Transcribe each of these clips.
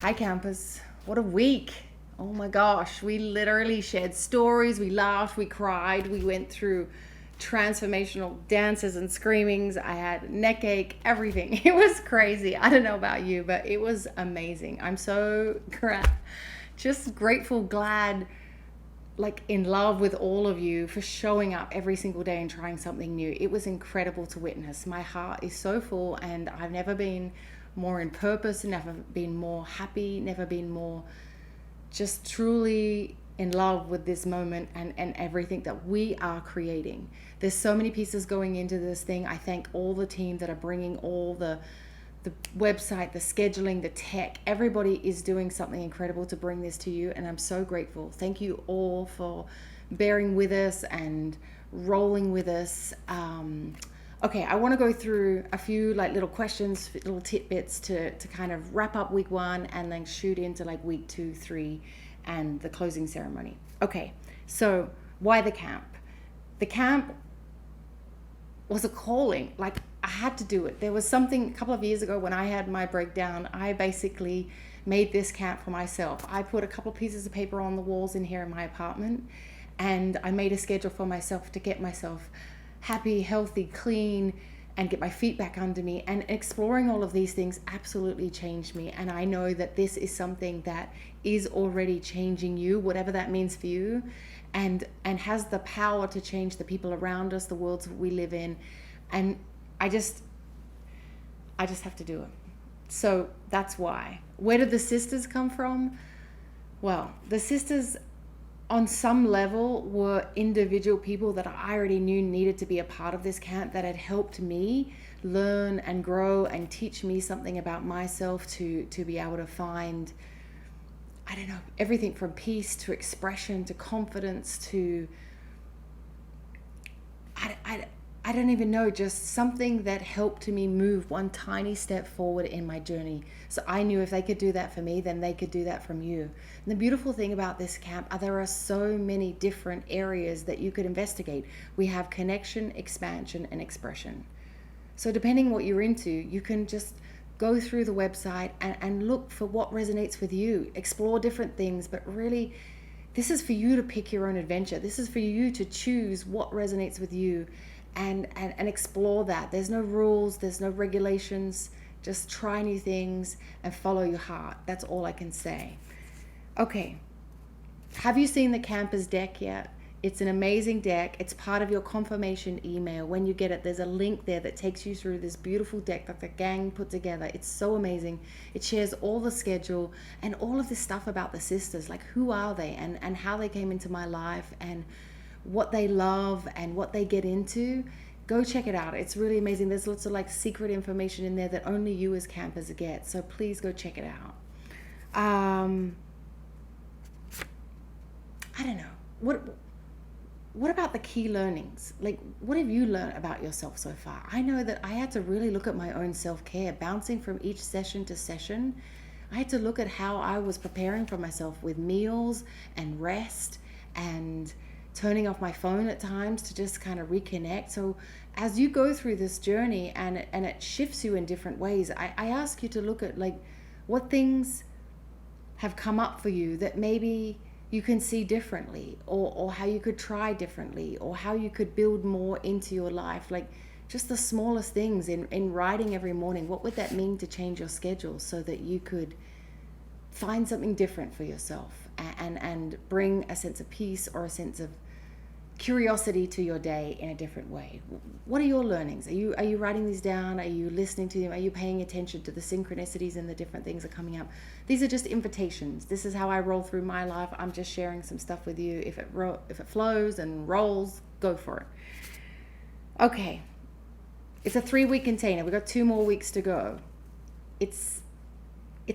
Hi, campus. What a week. Oh my gosh. We literally shared stories. We laughed. We cried. We went through transformational dances and screamings. I had neck ache, everything. It was crazy. I don't know about you, but it was amazing. I'm so just grateful, glad, like in love with all of you for showing up every single day and trying something new. It was incredible to witness. My heart is so full, and I've never been more in purpose, never been more happy, never been more just truly in love with this moment and everything that we are creating. There's so many pieces going into this thing. I thank all the team that are bringing all the website, the scheduling, the tech. Everybody is doing something incredible to bring this to you, and I'm so grateful. Thank you all for bearing with us and rolling with us. Okay, I want to go through a few like little questions, little tidbits to kind of wrap up week one and then shoot into like week 2, 3, and the closing ceremony. Okay, so why the camp? The camp was a calling. Like, I had to do it. There was something a couple of years ago when I had my breakdown. I basically made this camp for myself. I put a couple of pieces of paper on the walls in here in my apartment, and I made a schedule for myself to get myself happy, healthy, clean, and get my feet back under me. And exploring all of these things absolutely changed me. And I know that this is something that is already changing you, whatever that means for you, and has the power to change the people around us, the worlds we live in. And I just have to do it. So that's why. Where did the sisters come from? Well, the sisters on some level were individual people that I already knew needed to be a part of this camp, that had helped me learn and grow and teach me something about myself to be able to find, I don't know, everything from peace to expression to confidence to I don't even know, just something that helped me move one tiny step forward in my journey. So I knew if they could do that for me, then they could do that from you. And the beautiful thing about this camp are there are so many different areas that you could investigate. We have connection, expansion, and expression. So depending what you're into, you can just go through the website and look for what resonates with you. Explore different things, but really, this is for you to pick your own adventure. This is for you to choose what resonates with you and explore that. There's no rules, there's no regulations. Just try new things and follow your heart. That's all I can say. Okay, have you seen the campers deck yet? It's an amazing deck. It's part of your confirmation email. When you get it, there's a link there that takes you through this beautiful deck that the gang put together. It's so amazing. It shares all the schedule and all of this stuff about the sisters, like who are they and how they came into my life and what they love and what they get into. Go check it out. It's really amazing. There's lots of like secret information in there that only you as campers get. So please go check it out. I don't know. What about the key learnings? Like, what have you learned about yourself so far? I know that I had to really look at my own self-care, bouncing from each session to session. I had to look at how I was preparing for myself with meals and rest and turning off my phone at times to just kind of reconnect. So as you go through this journey and it shifts you in different ways, I ask you to look at like what things have come up for you that maybe you can see differently, or how you could try differently, or how you could build more into your life. Like just the smallest things in writing every morning. What would that mean to change your schedule so that you could find something different for yourself and bring a sense of peace or a sense of curiosity to your day in a different way? What are your learnings? Are you writing these down? Are you listening to them? Are you paying attention to the synchronicities and the different things that are coming up? These are just invitations. This is how I roll through my life. I'm just sharing some stuff with you. If it flows and rolls, go for it. Okay, it's a 3-week container. We've got 2 more weeks to go. It's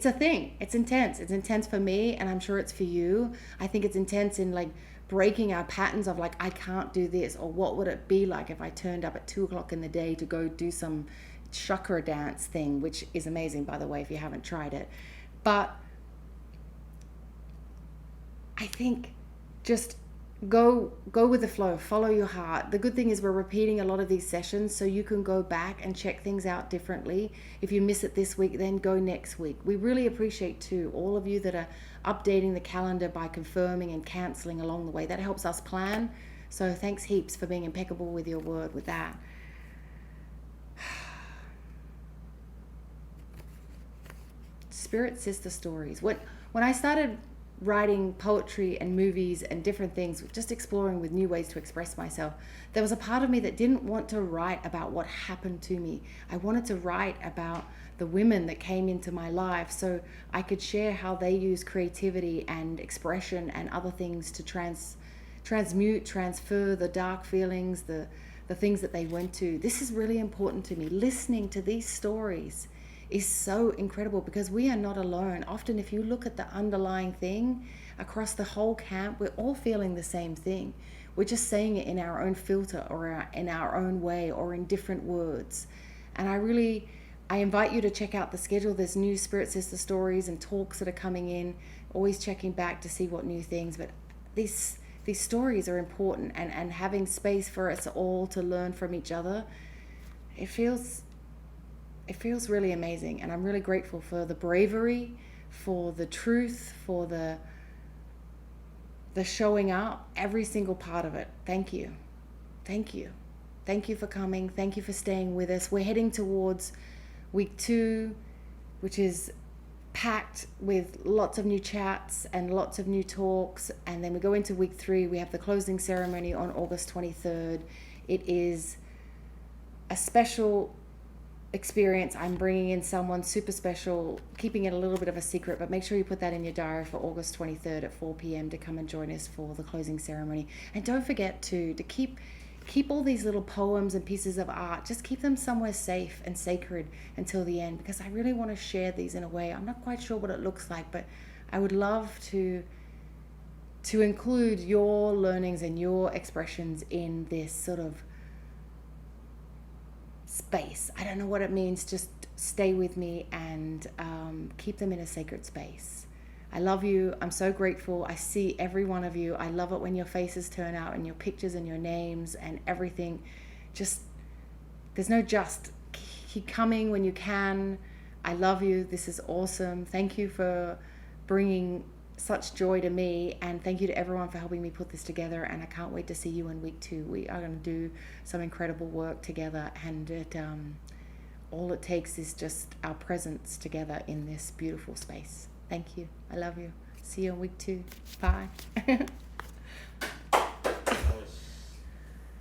a thing. It's intense. It's intense for me, and I'm sure it's for you. I think it's intense in like breaking our patterns of like, I can't do this, or what would it be like if I turned up at 2 o'clock in the day to go do some chakra dance thing, which is amazing, by the way, if you haven't tried it. But I think just go with the flow, follow your heart. The good thing is we're repeating a lot of these sessions, so you can go back and check things out differently. If you miss it this week, then go next week. We really appreciate too all of you that are updating the calendar by confirming and canceling along the way. That helps us plan. So thanks heaps for being impeccable with your word with that. Spirit sister stories. When I started writing poetry and movies and different things, just exploring with new ways to express myself, there was a part of me that didn't want to write about what happened to me. I wanted to write about the women that came into my life so I could share how they use creativity and expression and other things to transmute, transfer the dark feelings, the things that they went to. This is really important to me. Listening to these stories is so incredible because we are not alone. Often if you look at the underlying thing across the whole camp, we're all feeling the same thing. We're just saying it in our own filter or in our own way or in different words. And I invite you to check out the schedule. There's new Spirit Sister stories and talks that are coming in, always checking back to see what new things. But these stories are important, and having space for us all to learn from each other, it feels really amazing. And I'm really grateful for the bravery, for the truth, for the showing up, every single part of it. Thank you. Thank you. Thank you for coming. Thank you for staying with us. We're heading towards week 2, which is packed with lots of new chats and lots of new talks. And then we go into week 3. We have the closing ceremony on August 23rd. It is a special experience. I'm bringing in someone super special, keeping it a little bit of a secret, but make sure you put that in your diary for August 23rd at 4 p.m. to come and join us for the closing ceremony. And don't forget to keep all these little poems and pieces of art, just keep them somewhere safe and sacred until the end, because I really want to share these in a way. I'm not quite sure what it looks like, but I would love to include your learnings and your expressions in this sort of space. I don't know what it means. Just stay with me and keep them in a sacred space. I love you. I'm so grateful. I see every one of you. I love it when your faces turn out and your pictures and your names and everything. Just, there's no just. Keep coming when you can. I love you. This is awesome. Thank you for bringing such joy to me, and thank you to everyone for helping me put this together. And I can't wait to see you in week 2. We are going to do some incredible work together, and all it takes is just our presence together in this beautiful space. Thank you. I love you. See you in week 2. Bye.